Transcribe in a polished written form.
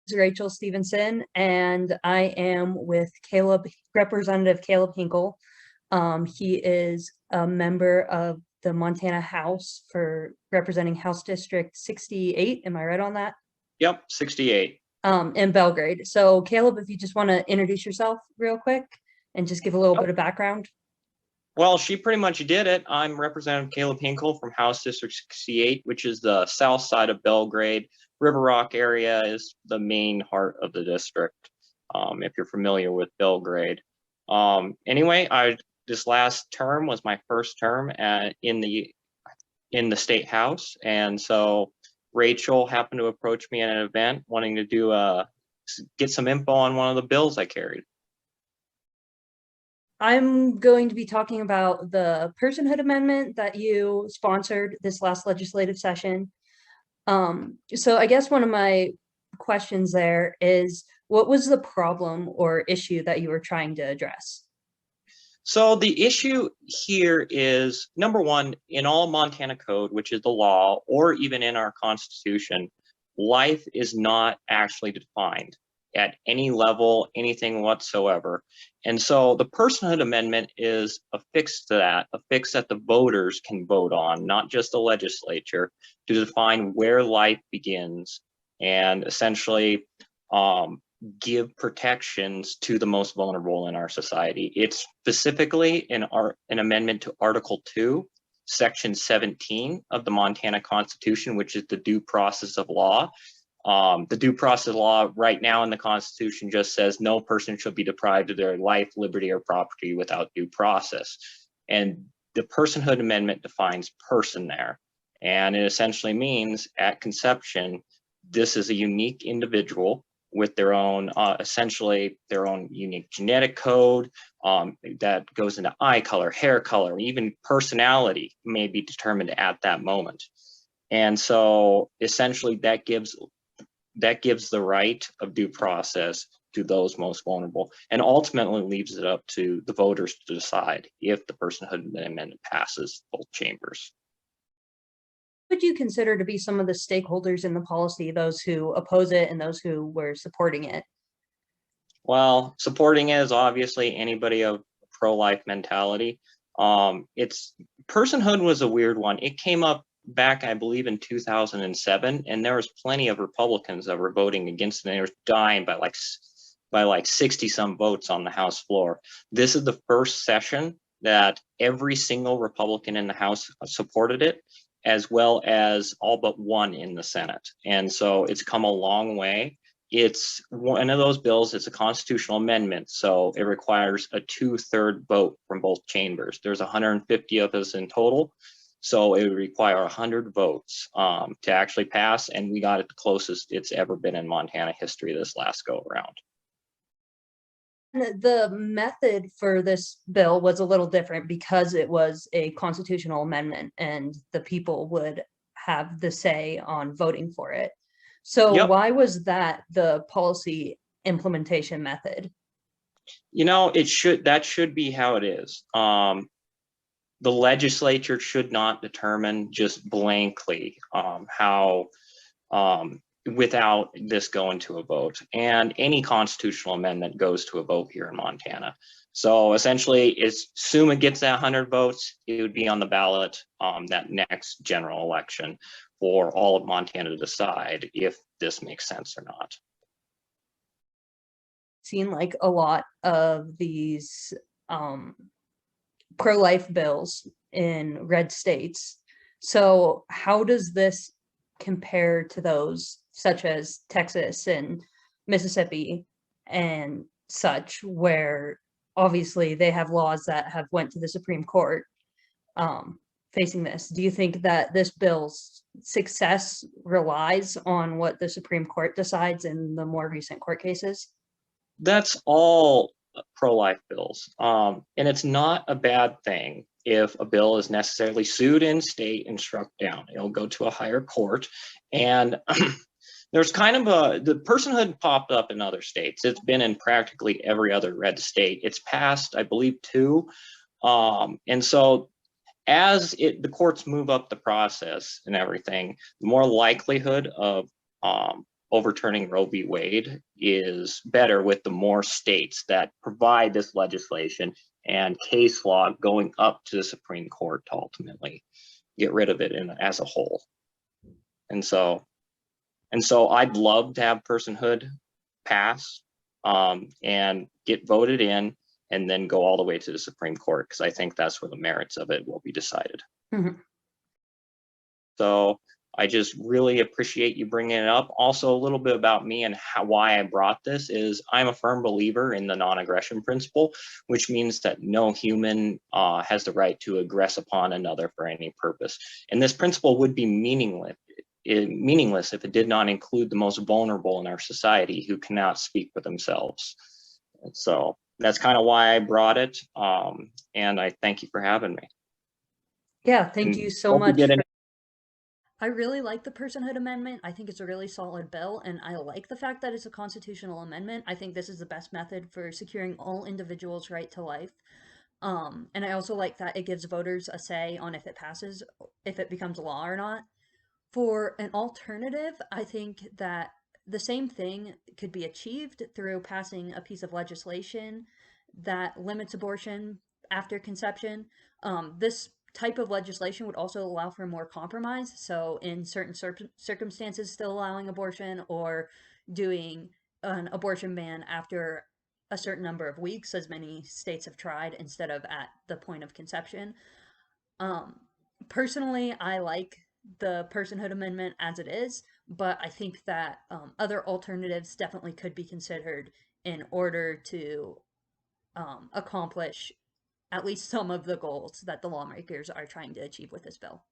is Rachael Stevenson, and I am with Representative Caleb Hinkle. He is a member of the Montana House for representing House District 68. Am I right on that? Yep, 68. In Belgrade. So Caleb, if you just want to introduce yourself real quick and just give a little bit of background. Well, she pretty much did it. I'm Representative Caleb Hinkle from House District 68, which is the south side of Belgrade. River Rock area is the main heart of the district, if you're familiar with Belgrade. Anyway, this last term was my first term in the state house, and so Rachael happened to approach me at an event wanting to get some info on one of the bills I carried. I'm going to be talking about the Personhood Amendment that you sponsored this last legislative session. So I guess one of my questions there is, what was the problem or issue that you were trying to address? So the issue here is, number one, in all Montana code, which is the law, or even in our Constitution, life is not actually defined at any level, anything whatsoever. And so the Personhood Amendment is a fix to that, a fix that the voters can vote on, not just the legislature, to define where life begins and essentially give protections to the most vulnerable in our society. It's specifically an amendment to Article 2, Section 17 of the Montana Constitution, which is the due process of law. The due process law right now in the Constitution just says no person shall be deprived of their life, liberty, or property without due process. And the Personhood Amendment defines person there. And it essentially means at conception, this is a unique individual with their own, essentially their own unique genetic code that goes into eye color, hair color, even personality may be determined at that moment. And so essentially that gives the right of due process to those most vulnerable, and ultimately leaves it up to the voters to decide if the Personhood Amendment passes both chambers. What would you consider to be some of the stakeholders in the policy, those who oppose it and those who were supporting it? Well, supporting it is obviously anybody of pro-life mentality. Personhood was a weird one. It came up back, I believe, in 2007, and there was plenty of Republicans that were voting against it, and they were dying by like 60 some votes on the House floor. This is the first session that every single Republican in the House supported it, as well as all but one in the Senate. And so it's come a long way. It's one of those bills, it's a constitutional amendment, so it requires a 2/3 vote from both chambers. There's 150 of us in total, so it would require 100 votes to actually pass, and we got it the closest it's ever been in Montana history this last go around. The method for this bill was a little different because it was a constitutional amendment and the people would have the say on voting for it. So Yep. Why was that the policy implementation method? You know, that should be how it is. The legislature should not determine just blankly how without this going to a vote, and any constitutional amendment goes to a vote here in Montana. So essentially, assume it gets that 100 votes, it would be on the ballot that next general election for all of Montana to decide if this makes sense or not. Seen like a lot of these pro-life bills in red states. So how does this compare to those such as Texas and Mississippi and such, where obviously they have laws that have went to the Supreme Court facing this? Do you think that this bill's success relies on what the Supreme Court decides in the more recent court cases? That's all pro-life bills, and it's not a bad thing if a bill is necessarily sued in state and struck down. It'll go to a higher court, and there's kind of the personhood popped up in other states. It's been in practically every other red state. It's passed, I believe, 2, and so as the courts move up the process and everything, the more likelihood of overturning Roe v. Wade is better with the more states that provide this legislation and case law going up to the Supreme Court to ultimately get rid of it as a whole. And so I'd love to have personhood pass and get voted in and then go all the way to the Supreme Court, because I think that's where the merits of it will be decided. Mhm. So I just really appreciate you bringing it up. Also, a little bit about me and why I brought this is I'm a firm believer in the non-aggression principle, which means that no human has the right to aggress upon another for any purpose. And this principle would be meaningless if it did not include the most vulnerable in our society who cannot speak for themselves. And so that's kind of why I brought it. And I thank you for having me. Yeah, thank And you so hope you much. get any- I really like the Personhood Amendment. I think it's a really solid bill, and I like the fact that it's a constitutional amendment. I think this is the best method for securing all individuals' right to life. And I also like that it gives voters a say on if it passes, if it becomes law or not. For an alternative, I think that the same thing could be achieved through passing a piece of legislation that limits abortion after conception. This type of legislation would also allow for more compromise. So, in certain circumstances, still allowing abortion or doing an abortion ban after a certain number of weeks, as many states have tried, instead of at the point of conception. Um, Personally, I like the Personhood Amendment as it is, but I think that other alternatives definitely could be considered in order to accomplish at least some of the goals that the lawmakers are trying to achieve with this bill.